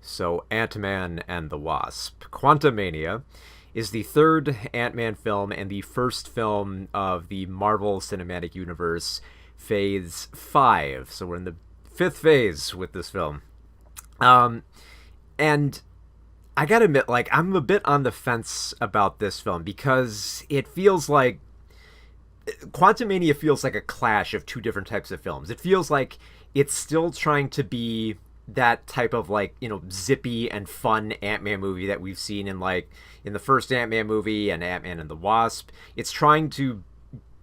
So, Ant-Man and the Wasp. Quantumania is the third Ant-Man film and the first film of the Marvel Cinematic Universe Phase 5. So we're in the fifth phase with this film. Um, and I gotta admit, like, I'm a bit on the fence about this film because it feels like Quantumania feels like a clash of two different types of films. It feels like it's still trying to be that type of, like, zippy and fun Ant-Man movie that we've seen in the first Ant-Man movie and Ant-Man and the Wasp. It's trying to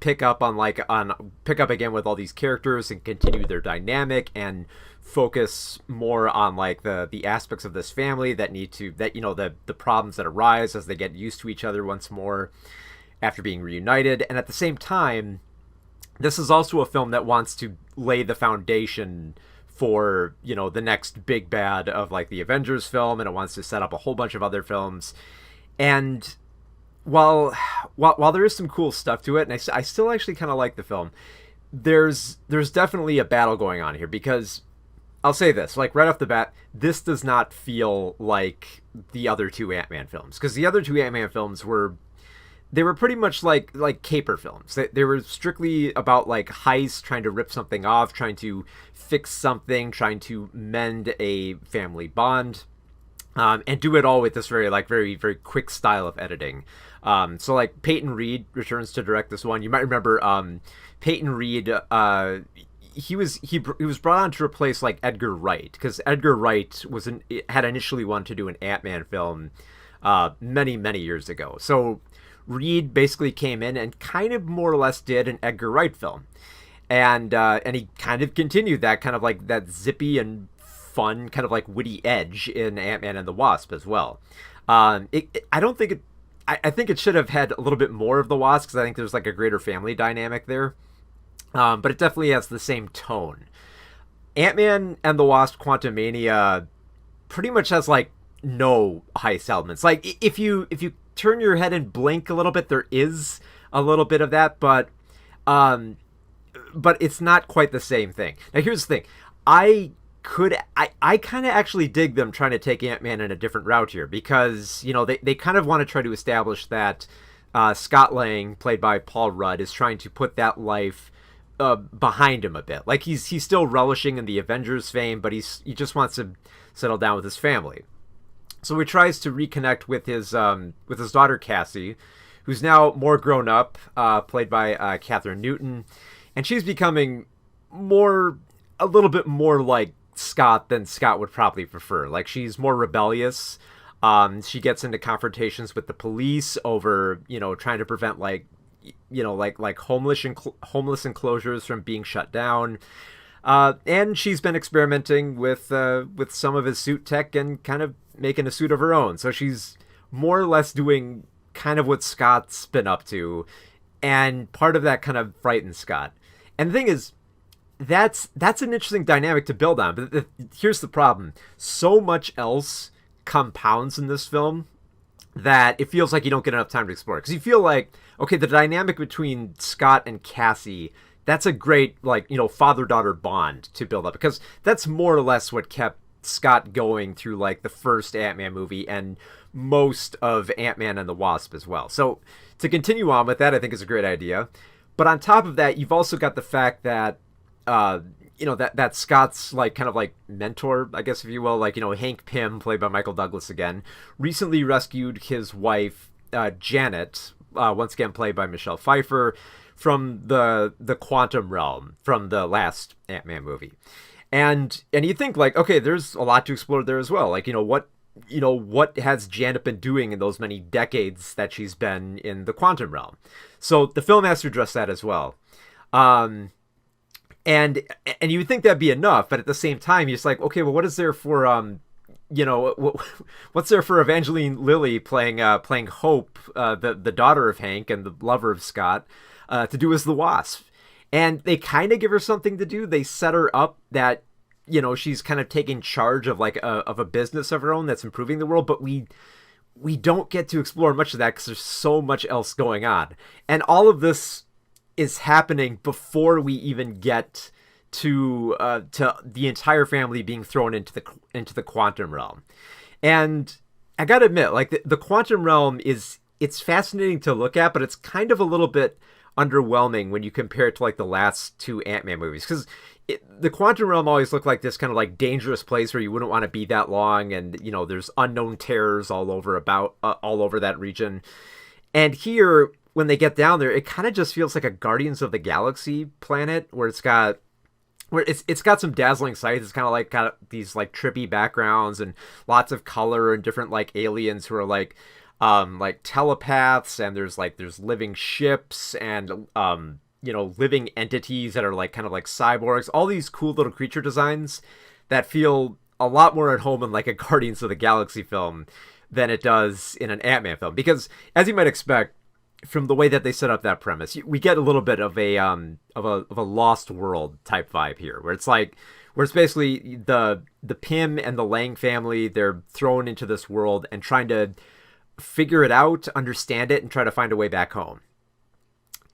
pick up again with all these characters and continue their dynamic and focus more on, like, the aspects of this family that need to that the problems that arise as they get used to each other once more after being reunited. And at the same time, this is also a film that wants to lay the foundation for, the next big bad of, like, the Avengers film, and it wants to set up a whole bunch of other films. And while there is some cool stuff to it, and I still actually kind of like the film, there's definitely a battle going on here, because I'll say this, like, right off the bat, this does not feel like the other two Ant-Man films, because the other two Ant-Man films were pretty much like caper films. They were strictly about, like, heist, trying to rip something off, trying to fix something, trying to mend a family bond, and do it all with this very very quick style of editing. So, like, Peyton Reed returns to direct this one. You might remember Peyton Reed. He was brought on to replace, like, Edgar Wright, because Edgar Wright had initially wanted to do an Ant-Man film many years ago. So Reed basically came in and kind of more or less did an Edgar Wright film, and he kind of continued that kind of, like, that zippy and fun kind of, like, witty edge in Ant-Man and the Wasp as well. I don't think it. I think it should have had a little bit more of the Wasp, because I think there's, like, a greater family dynamic there. But it definitely has the same tone. Ant-Man and the Wasp: Quantumania pretty much has, like, no heist elements. Like, if you turn your head and blink a little bit, there is a little bit of that, but it's not quite the same thing. Now, here's the thing. I kind of actually dig them trying to take Ant-Man in a different route here, because, they kind of want to try to establish that Scott Lang, played by Paul Rudd, is trying to put that life behind him a bit. Like, he's still relishing in the Avengers fame, but he just wants to settle down with his family. So he tries to reconnect with his daughter Cassie, who's now more grown up, played by Catherine Newton, and she's becoming a little bit more like Scott than Scott would probably prefer. Like, she's more rebellious. She gets into confrontations with the police over, trying to prevent, like, homeless enclosures from being shut down. And she's been experimenting with some of his suit tech and kind of making a suit of her own. So she's more or less doing kind of what Scott's been up to, and part of that kind of frightens Scott. And the thing is, that's an interesting dynamic to build on. But here's the problem: so much else compounds in this film that it feels like you don't get enough time to explore. Because you feel like, okay, the dynamic between Scott and Cassie, that's a great, like, father-daughter bond to build up, because that's more or less what kept Scott going through, like, the first Ant-Man movie and most of Ant-Man and the Wasp as well. So to continue on with that, I think, is a great idea. But on top of that, you've also got the fact that that Scott's, like, kind of like mentor, I guess, if you will, like, Hank Pym, played by Michael Douglas again, recently rescued his wife, Janet, once again played by Michelle Pfeiffer, from the quantum realm from the last Ant-Man movie. And you think, like, okay, there's a lot to explore there as well. Like, what has Janet been doing in those many decades that she's been in the quantum realm? So the film has to address that as well. And you would think that'd be enough, but at the same time, you're just like, okay, well, what is there for what's there for Evangeline Lilly playing Hope, the daughter of Hank and the lover of Scott, to do as the Wasp? And they kind of give her something to do. They set her up that, she's kind of taking charge of, like, of a business of her own that's improving the world, but we don't get to explore much of that because there's so much else going on. And all of this is happening before we even get to the entire family being thrown into the quantum realm. And I gotta admit, like the quantum realm it's fascinating to look at, but it's kind of a little bit underwhelming when you compare it to like the last two Ant-Man movies, because the quantum realm always looked like this kind of like dangerous place where you wouldn't want to be that long, and you know there's unknown terrors all over that region. And here, when they get down there, it kind of just feels like a Guardians of the Galaxy planet where it's got some dazzling sights. It's kind of like got these like trippy backgrounds and lots of color and different like aliens who are like telepaths, and there's living ships and living entities that are like kind of like cyborgs. All these cool little creature designs that feel a lot more at home in like a Guardians of the Galaxy film than it does in an Ant-Man film, because as you might expect from the way that they set up that premise, we get a little bit of a Lost World type vibe here, where it's basically the Pym and the Lang family. They're thrown into this world and trying to figure it out, understand it, and try to find a way back home.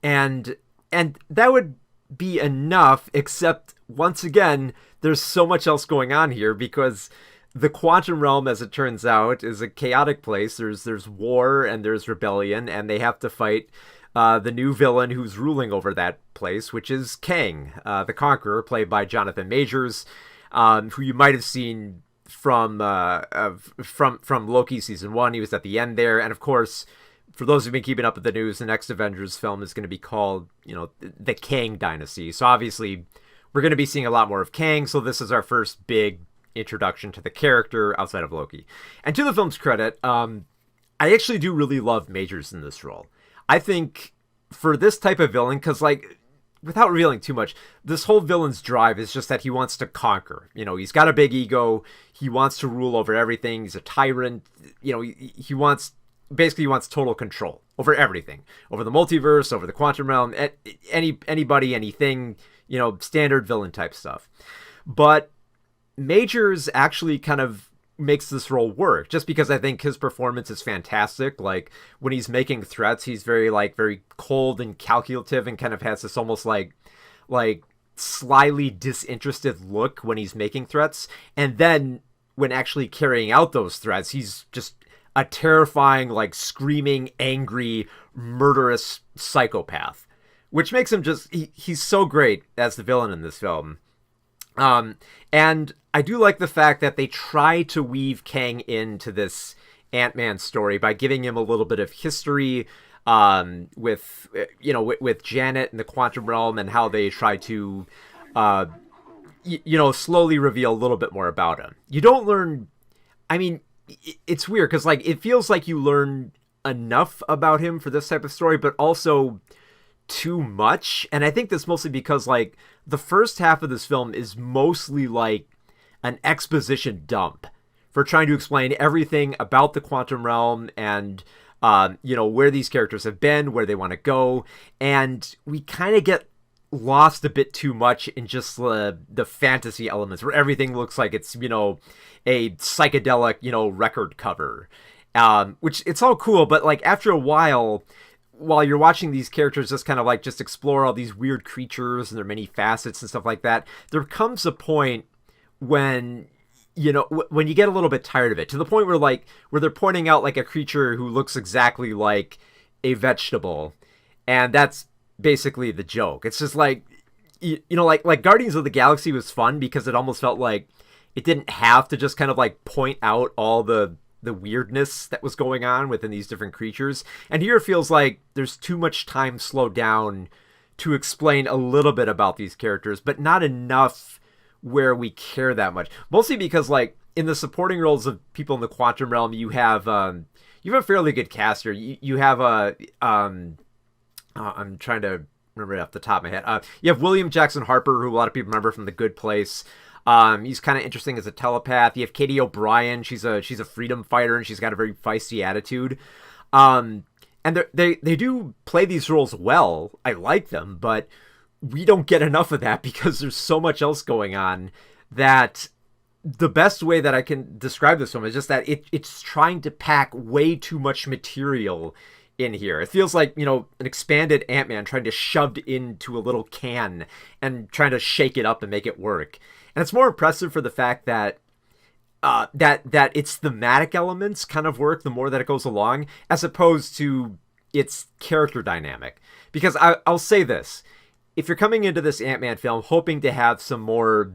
And that would be enough, except once again, there's so much else going on here, because the quantum realm, as it turns out, is a chaotic place. There's war and there's rebellion, and they have to fight the new villain who's ruling over that place, which is Kang, the Conqueror, played by Jonathan Majors, who you might have seen from Loki season 1. He was at the end there, and of course, for those who've been keeping up with the news, the next Avengers film is going to be called, the Kang Dynasty. So obviously, we're going to be seeing a lot more of Kang. So this is our first big introduction to the character outside of Loki. And to the film's credit, I actually do really love Majors in this role. I think for this type of villain, because like, without revealing too much, this whole villain's drive is just that he wants to conquer. He's got a big ego. He wants to rule over everything. He's a tyrant. He wants total control over everything, over the multiverse, over the quantum realm, anybody, anything, standard villain type stuff. But Majors actually kind of makes this role work, just because I think his performance is fantastic. Like when he's making threats, he's very cold and calculative, and kind of has this almost like slyly disinterested look when he's making threats. And then when actually carrying out those threats, he's just a terrifying, like screaming, angry, murderous psychopath, which makes him he's so great as the villain in this film. And I do like the fact that they try to weave Kang into this Ant-Man story by giving him a little bit of history, with Janet and the quantum realm, and how they try to, slowly reveal a little bit more about him. You don't learn, I mean, it's weird because like it feels like you learn enough about him for this type of story, but also too much. And I think that's mostly because like the first half of this film is mostly like an exposition dump for trying to explain everything about the quantum realm and where these characters have been, where they want to go. And we kind of get lost a bit too much in just the fantasy elements, where everything looks like it's a psychedelic record cover, which it's all cool, but like after a while you're watching these characters just kind of like just explore all these weird creatures and their many facets and stuff like that, there comes a point when when you get a little bit tired of it, to the point where they're pointing out like a creature who looks exactly like a vegetable, and that's basically the joke. It's just like like Guardians of the Galaxy was fun because it almost felt like it didn't have to just kind of like point out all the weirdness that was going on within these different creatures. And here it feels like there's too much time slowed down to explain a little bit about these characters, but not enough where we care that much. Mostly because like in the supporting roles of people in the quantum realm, you have a fairly good cast here. You have I'm trying to remember it off the top of my head. You have William Jackson Harper, who a lot of people remember from The Good Place. He's kind of interesting as a telepath. You have Katie O'Brien. She's a freedom fighter, and she's got a very feisty attitude. And they do play these roles well. I like them, but we don't get enough of that because there's so much else going on that the best way that I can describe this film is just that it's trying to pack way too much material in here. It feels like, an expanded Ant-Man trying to shoved into a little can and trying to shake it up and make it work. And it's more impressive for the fact that that its thematic elements kind of work the more that it goes along, as opposed to its character dynamic. Because I'll say this: if you're coming into this Ant-Man film hoping to have some more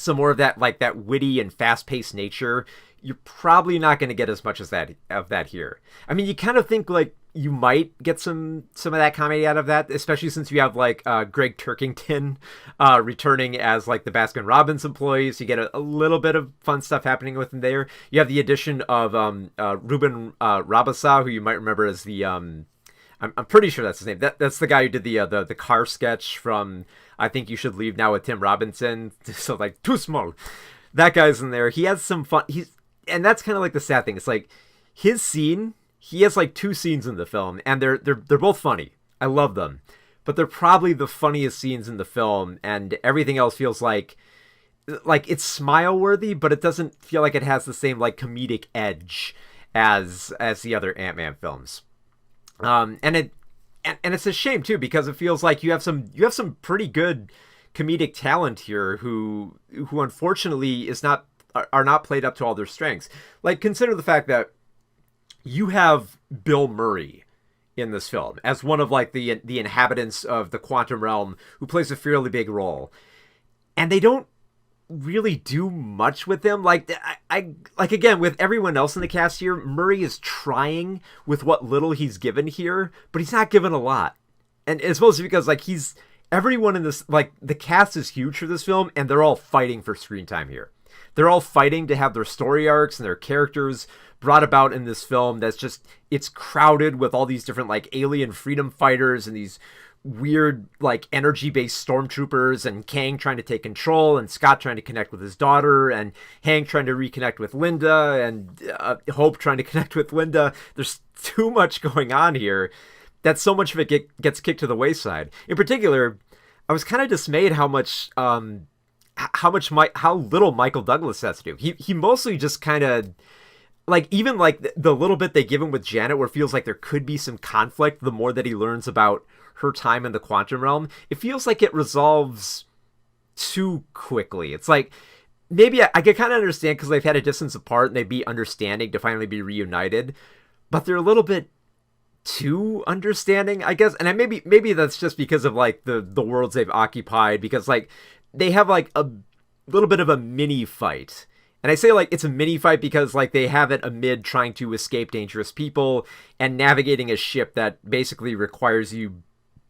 of that, like, that witty and fast-paced nature, you're probably not going to get as much as that here. I mean, you kind of think like you might get some of that comedy out of that, especially since you have like Greg Turkington returning as like the Baskin Robbins employee, so you get a little bit of fun stuff happening with him there. You have the addition of Ruben Rabasa, who you might remember as the I'm pretty sure that's his name. That's the guy who did the car sketch from I Think You Should Leave Now with Tim Robinson. So like, too small. That guy's in there. He has some fun. And that's kind of like the sad thing. It's like his scene. He has like 2 scenes in the film, and they're both funny. I love them, but they're probably the funniest scenes in the film, and everything else feels like it's smile worthy, but it doesn't feel like it has the same like comedic edge as the other Ant-Man films. And it's a shame too, because it feels like you have some pretty good comedic talent here who unfortunately are not played up to all their strengths. Like, consider the fact that you have Bill Murray in this film as one of like the inhabitants of the quantum realm, who plays a fairly big role, and they don't really do much with him. Like, I like, again, with everyone else in the cast here, Murray is trying with what little he's given here, but he's not given a lot, and it's mostly because like everyone in this, like, the cast is huge for this film, and they're all fighting for screen time here. They're all fighting to have their story arcs and their characters brought about in this film. It's crowded with all these different like alien freedom fighters and these weird like energy-based stormtroopers, and Kang trying to take control, and Scott trying to connect with his daughter, and Hank trying to reconnect with Linda, and Hope trying to connect with Linda. There's too much going on here that so much of it gets kicked to the wayside. In particular, I was kind of dismayed how little Michael Douglas has to do. He mostly just kind of, like, even like the little bit they give him with Janet, where it feels like there could be some conflict the more that he learns about her time in the quantum realm, it feels like it resolves too quickly. It's like, maybe I could kind of understand because they've had a distance apart and they'd be understanding to finally be reunited, but they're a little bit too understanding, I guess. And maybe that's just because of like the worlds they've occupied, because like they have like a little bit of a mini fight. And I say like it's a mini fight because like they have it amid trying to escape dangerous people and navigating a ship that basically requires you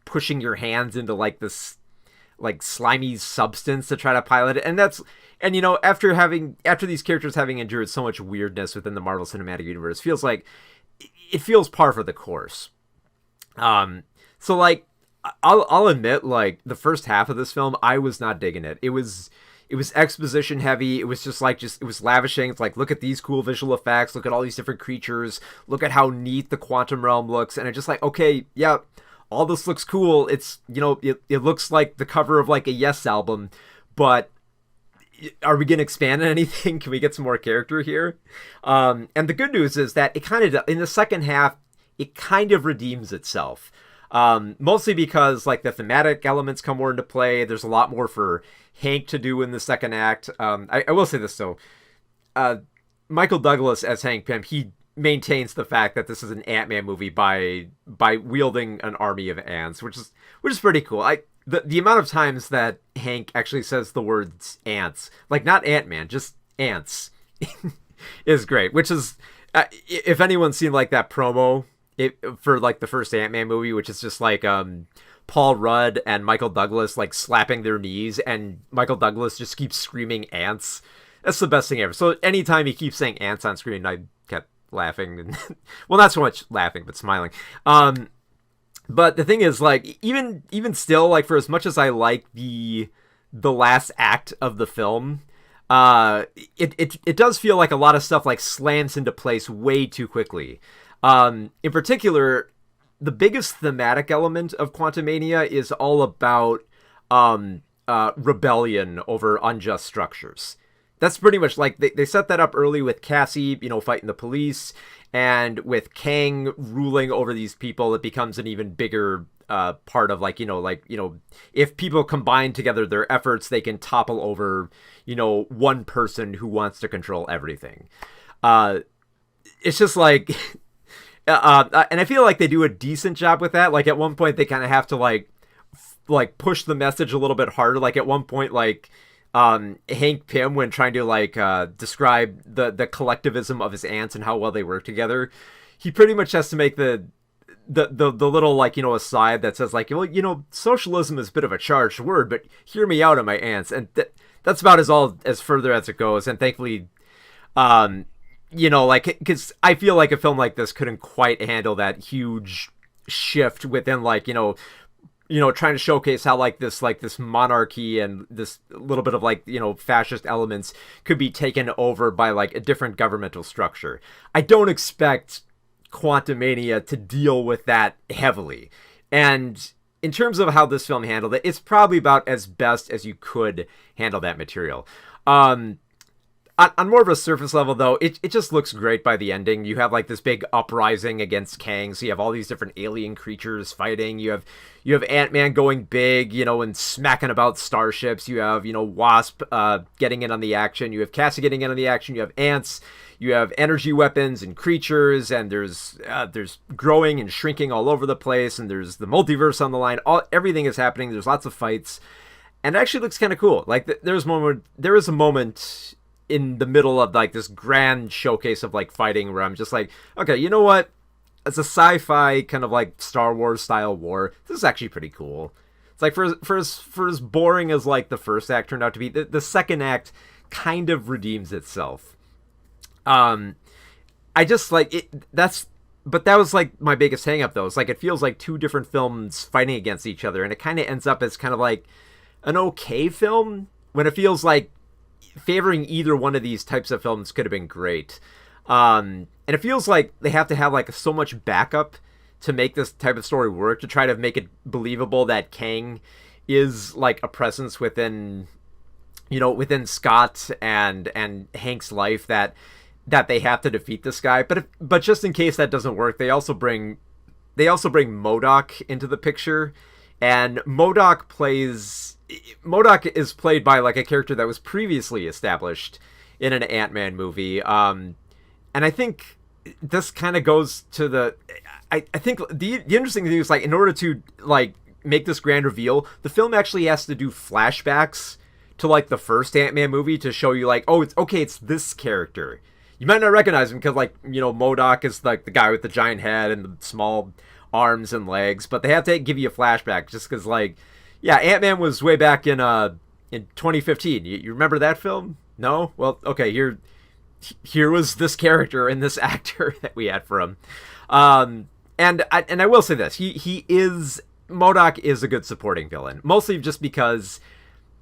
pushing your hands into like this like slimy substance to try to pilot it. And after these characters having endured so much weirdness within the Marvel Cinematic Universe, it feels par for the course. So like I'll admit, like, the first half of this film, I was not digging it. It was exposition heavy. It was it was lavishing. It's like, look at these cool visual effects. Look at all these different creatures. Look at how neat the quantum realm looks. And it's just like, okay, yeah, all this looks cool. It's, it looks like the cover of like a Yes album, but are we going to expand on anything? Can we get some more character here? And the good news is that it kind of, in the second half, it kind of redeems itself. Mostly because like the thematic elements come more into play. There's a lot more for Hank to do in the second act. I will say this though. Michael Douglas as Hank Pym, he maintains the fact that this is an Ant-Man movie by wielding an army of ants, which is pretty cool. The amount of times that Hank actually says the words ants, like not Ant-Man, just ants, is great. Which is, if anyone's seen like that promo for like the first Ant-Man movie, which is just like Paul Rudd and Michael Douglas like slapping their knees, and Michael Douglas just keeps screaming ants. That's the best thing ever. So anytime he keeps saying ants on screen, I kept laughing. And well, not so much laughing, but smiling. But the thing is, like, even still, like, for as much as I like the last act of the film, it does feel like a lot of stuff like slams into place way too quickly. In particular, the biggest thematic element of Quantumania is all about rebellion over unjust structures. that's pretty much like they set that up early with Cassie, fighting the police, and with Kang ruling over these people. It becomes an even bigger part of if people combine together their efforts, they can topple over one person who wants to control everything. It's just like and I feel like they do a decent job with that. Like at one point they kind of have to like push the message a little bit harder. Like at one point, Hank Pym, when trying to describe the collectivism of his aunts and how well they work together, he pretty much has to make the little aside that says socialism is a bit of a charged word, but hear me out on my aunts, and that's about as further as it goes. And thankfully, because I feel like a film like this couldn't quite handle that huge shift within trying to showcase how this monarchy and this little bit of fascist elements could be taken over by a different governmental structure. I don't expect Quantumania to deal with that heavily. And in terms of how this film handled it, it's probably about as best as you could handle that material. On more of a surface level, though, it just looks great by the ending. You have this big uprising against Kang, so you have all these different alien creatures fighting. You have Ant-Man going big, and smacking about starships. You have, Wasp getting in on the action. You have Cassie getting in on the action. You have ants. You have energy weapons and creatures, and there's growing and shrinking all over the place, and there's the multiverse on the line. Everything is happening. There's lots of fights, and it actually looks kind of cool. There is a moment in the middle of this grand showcase of fighting where I'm just okay, you know what? It's a sci-fi kind of Star Wars style war. This is actually pretty cool. It's for as boring as the first act turned out to be, the second act kind of redeems itself. I just but that was my biggest hang up though. It's it feels like two different films fighting against each other, and it kind of ends up as kind of an okay film when it feels favoring either one of these types of films could have been great. And it feels like they have to have so much backup to make this type of story work, to try to make it believable that Kang is a presence within Scott and Hank's life, that they have to defeat this guy. But just in case that doesn't work, they also bring Modoc into the picture, and Modoc is played by a character that was previously established in an Ant-Man movie. And I think this kind of goes to I think the interesting thing is in order to make this grand reveal, the film actually has to do flashbacks to the first Ant-Man movie to show you it's this character. You might not recognize him because Modoc is the guy with the giant head and the small arms and legs, but they have to give you a flashback just because Ant-Man was way back in 2015. You remember that film? No? Well, okay, here was this character and this actor that we had for him. And I will say this, Modoc is a good supporting villain, mostly just because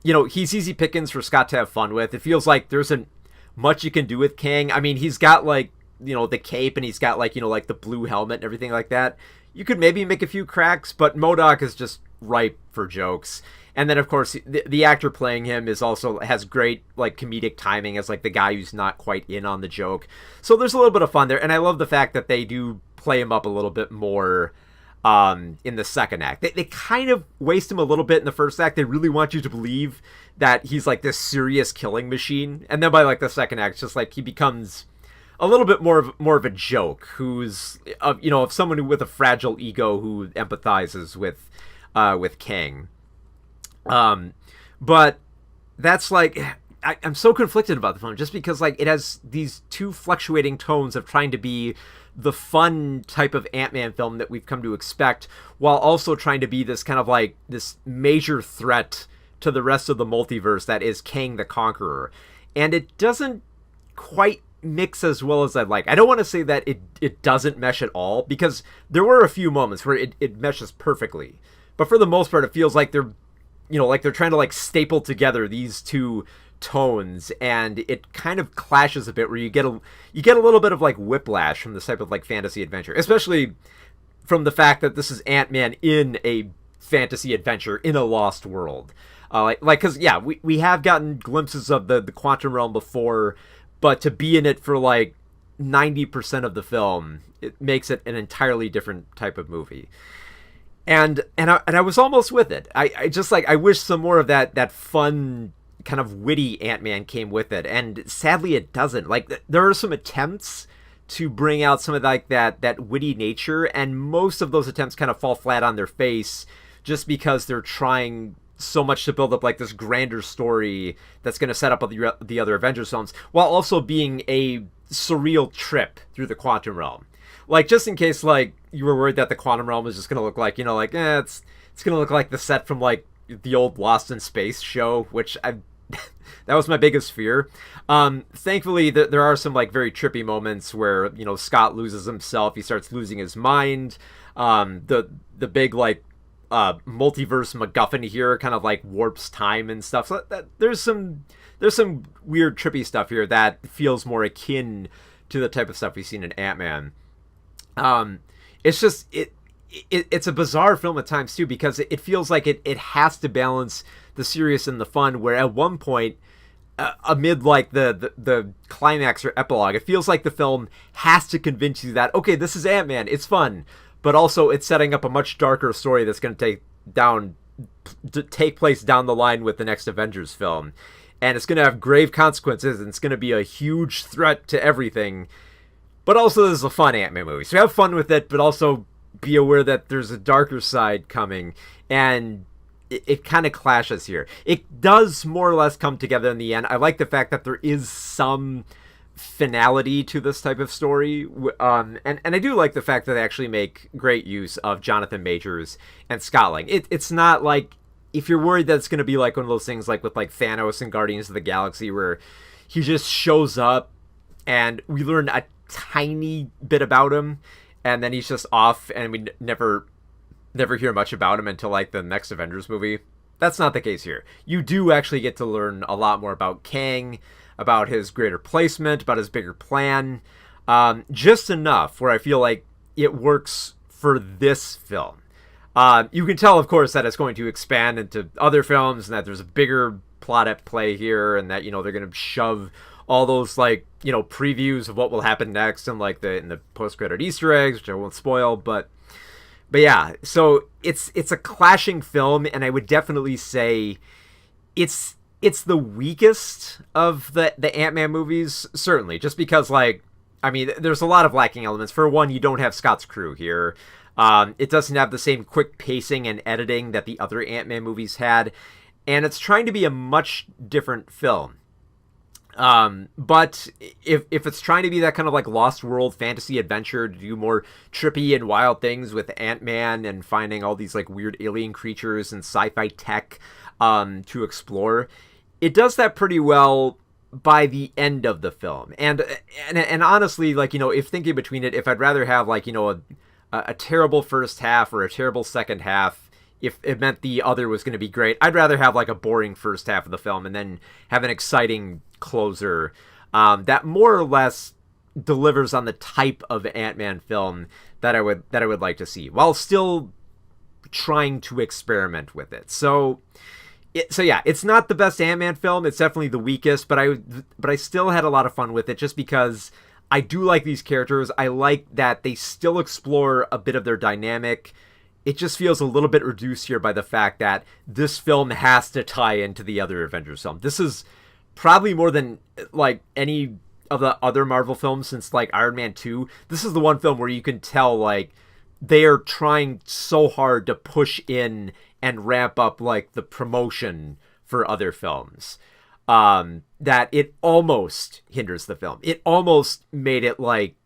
he's easy pickings for Scott to have fun with. It feels like there isn't much you can do with Kang. I mean, he's got the cape, and he's got the blue helmet and everything like that. You could maybe make a few cracks, but Modoc is just ripe for jokes. And then of course the actor playing him has great comedic timing as the guy who's not quite in on the joke. So there's a little bit of fun there, and I love the fact that they do play him up a little bit more in the second act. They kind of waste him a little bit in the first act. They really want you to believe that he's this serious killing machine, and then by the second act, it's just he becomes a little bit more of a joke, who's of someone with a fragile ego who empathizes with Kang. But that's I'm so conflicted about the film just because it has these two fluctuating tones of trying to be the fun type of Ant-Man film that we've come to expect, while also trying to be this kind of this major threat to the rest of the multiverse that is Kang the Conqueror. And it doesn't quite mix as well as I'd like. I don't want to say that it doesn't mesh at all, because there were a few moments where it meshes perfectly. But for the most part, it feels like they're trying to staple together these two tones, and it kind of clashes a bit where you get a little bit of whiplash from this type of fantasy adventure, especially from the fact that this is Ant-Man in a fantasy adventure in a lost world. Because yeah, we have gotten glimpses of the quantum realm before, but to be in it for like 90% of the film, it makes it an entirely different type of movie. And I was almost with it. I just like, I wish some more of that fun kind of witty Ant-Man came with it, and sadly it doesn't. Like, there are some attempts to bring out some of like that witty nature, and most of those attempts kind of fall flat on their face just because they're trying so much to build up like this grander story that's going to set up the other Avengers films, while also being a surreal trip through the quantum realm. Like, just in case like you were worried that the quantum realm was just going to look like, it's going to look like the set from like the old Lost in Space show, which I that was my biggest fear. Thankfully, there are some like very trippy moments where Scott loses himself. He starts losing his mind. The big like multiverse MacGuffin here kind of like warps time and stuff. So there's some weird trippy stuff here that feels more akin to the type of stuff we've seen in Ant-Man. It's just it's a bizarre film at times too, because it feels like it has to balance the serious and the fun, where at one point amid like the climax or epilogue, it feels like the film has to convince you that, okay, this is Ant-Man, it's fun, but also it's setting up a much darker story that's going to take place down the line with the next Avengers film, and it's going to have grave consequences, and it's going to be a huge threat to everything. But also, this is a fun Ant-Man movie, so have fun with it, but also be aware that there's a darker side coming, and it kind of clashes here. It does more or less come together in the end. I like the fact that there is some finality to this type of story, and I do like the fact that they actually make great use of Jonathan Majors and Scott Lang. It's not like, if you're worried that it's going to be like one of those things like with like Thanos and Guardians of the Galaxy, where he just shows up and we learn a tiny bit about him, and then he's just off, and we never hear much about him until like the next Avengers movie. That's not the case here. You do actually get to learn a lot more about Kang, about his greater placement, about his bigger plan. Just enough where I feel like it works for this film. You can tell, of course, that it's going to expand into other films, and that there's a bigger plot at play here, and that, they're going to shove all those like, previews of what will happen next, and like in the post-credit Easter eggs, which I won't spoil, but yeah, so it's a clashing film, and I would definitely say it's the weakest of the Ant-Man movies, certainly, just because, like, I mean, there's a lot of lacking elements. For one, you don't have Scott's crew here. It doesn't have the same quick pacing and editing that the other Ant-Man movies had, and it's trying to be a much different film. But if it's trying to be that kind of like Lost World fantasy adventure, to do more trippy and wild things with Ant-Man and finding all these like weird alien creatures and sci-fi tech to explore, it does that pretty well by the end of the film. And honestly, like, if thinking between it, if I'd rather have like, a terrible first half or a terrible second half, if it meant the other was going to be great, I'd rather have like a boring first half of the film and then have an exciting closer that more or less delivers on the type of Ant-Man film that I would like to see, while still trying to experiment with it. So yeah, it's not the best Ant-Man film. It's definitely the weakest, but I still had a lot of fun with it, just because I do like these characters. I like that they still explore a bit of their dynamic. It just feels a little bit reduced here by the fact that this film has to tie into the other Avengers film. This is probably, more than like any of the other Marvel films since like Iron Man 2, this is the one film where you can tell like they are trying so hard to push in and ramp up like the promotion for other films, that it almost hinders the film. It almost made it like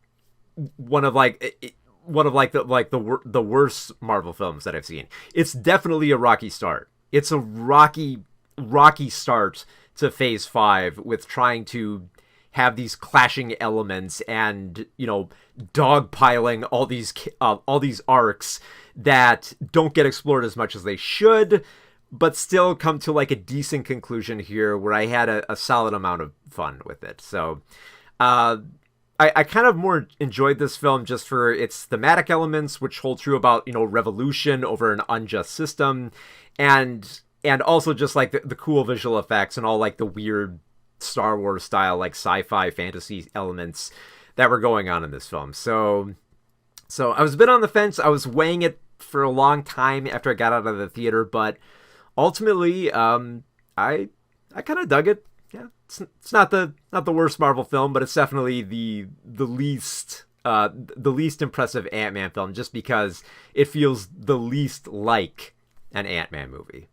one of the worst Marvel films that I've seen. It's definitely a rocky start. It's a rocky start to Phase 5, with trying to have these clashing elements and, dogpiling all these arcs that don't get explored as much as they should, but still come to like a decent conclusion here, where I had a solid amount of fun with it. So I kind of more enjoyed this film just for its thematic elements, which hold true about, revolution over an unjust system. And and also just like the cool visual effects and all like the weird Star Wars style like sci-fi fantasy elements that were going on in this film. So I was a bit on the fence. I was weighing it for a long time after I got out of the theater, but ultimately, I kind of dug it. Yeah, it's not the worst Marvel film, but it's definitely the least impressive Ant-Man film, just because it feels the least like an Ant-Man movie.